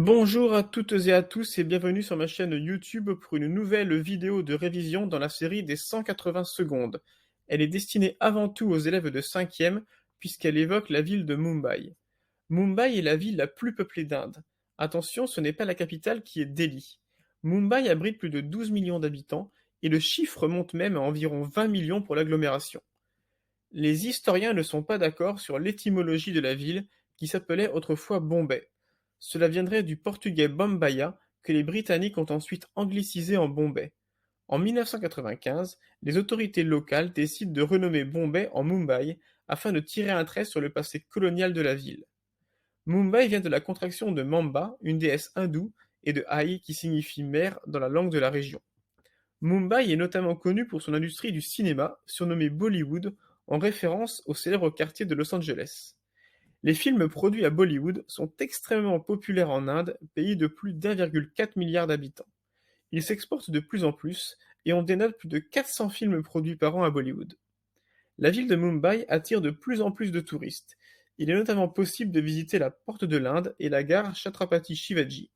Bonjour à toutes et à tous et bienvenue sur ma chaîne YouTube pour une nouvelle vidéo de révision dans la série des 180 secondes. Elle est destinée avant tout aux élèves de 5e puisqu'elle évoque la ville de Mumbai. Mumbai est la ville la plus peuplée d'Inde. Attention, ce n'est pas la capitale qui est Delhi. Mumbai abrite plus de 12 millions d'habitants et le chiffre monte même à environ 20 millions pour l'agglomération. Les historiens ne sont pas d'accord sur l'étymologie de la ville qui s'appelait autrefois Bombay. Cela viendrait du portugais Bombaia que les Britanniques ont ensuite anglicisé en Bombay. En 1995, les autorités locales décident de renommer Bombay en Mumbai afin de tirer un trait sur le passé colonial de la ville. Mumbai vient de la contraction de Mamba, une déesse hindoue, et de Ai qui signifie mer dans la langue de la région. Mumbai est notamment connu pour son industrie du cinéma, surnommée Bollywood, en référence au célèbre quartier de Los Angeles. Les films produits à Bollywood sont extrêmement populaires en Inde, pays de plus d'1,4 milliard d'habitants. Ils s'exportent de plus en plus et on dénote plus de 400 films produits par an à Bollywood. La ville de Mumbai attire de plus en plus de touristes. Il est notamment possible de visiter la Porte de l'Inde et la gare Chhatrapati Shivaji.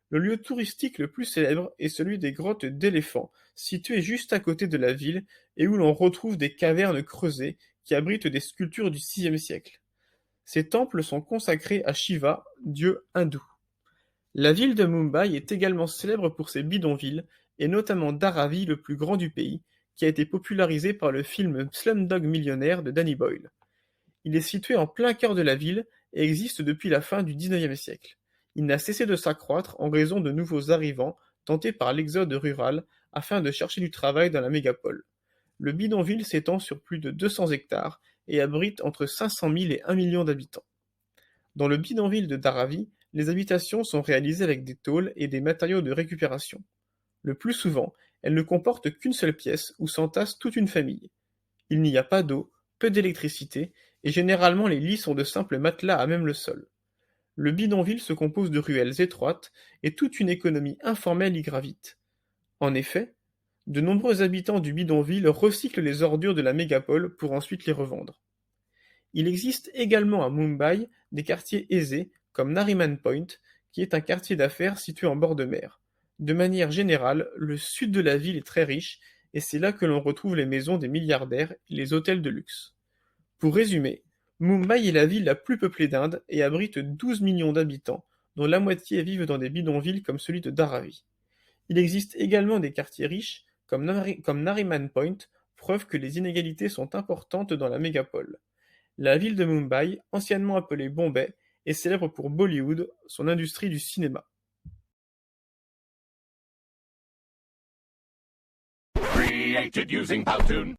Le lieu touristique le plus célèbre est celui des grottes d'éléphants, situées juste à côté de la ville et où l'on retrouve des cavernes creusées qui abritent des sculptures du VIe siècle. Ces temples sont consacrés à Shiva, dieu hindou. La ville de Mumbai est également célèbre pour ses bidonvilles, et notamment Dharavi, le plus grand du pays, qui a été popularisé par le film Slumdog Millionnaire de Danny Boyle. Il est situé en plein cœur de la ville et existe depuis la fin du XIXe siècle. Il n'a cessé de s'accroître en raison de nouveaux arrivants tentés par l'exode rural afin de chercher du travail dans la mégapole. Le bidonville s'étend sur plus de 200 hectares et abrite entre 500 000 et 1 million d'habitants. Dans le bidonville de Dharavi, les habitations sont réalisées avec des tôles et des matériaux de récupération. Le plus souvent, elles ne comportent qu'une seule pièce où s'entasse toute une famille. Il n'y a pas d'eau, peu d'électricité, et généralement les lits sont de simples matelas à même le sol. Le bidonville se compose de ruelles étroites et toute une économie informelle y gravite. En effet, de nombreux habitants du bidonville recyclent les ordures de la mégapole pour ensuite les revendre. Il existe également à Mumbai des quartiers aisés comme Nariman Point, qui est un quartier d'affaires situé en bord de mer. De manière générale, le sud de la ville est très riche et c'est là que l'on retrouve les maisons des milliardaires et les hôtels de luxe. Pour résumer, Mumbai est la ville la plus peuplée d'Inde et abrite 12 millions d'habitants, dont la moitié vivent dans des bidonvilles comme celui de Dharavi. Il existe également des quartiers riches comme Nariman Point, preuve que les inégalités sont importantes dans la mégapole. La ville de Mumbai, anciennement appelée Bombay, est célèbre pour Bollywood, son industrie du cinéma. Created using Powtoon.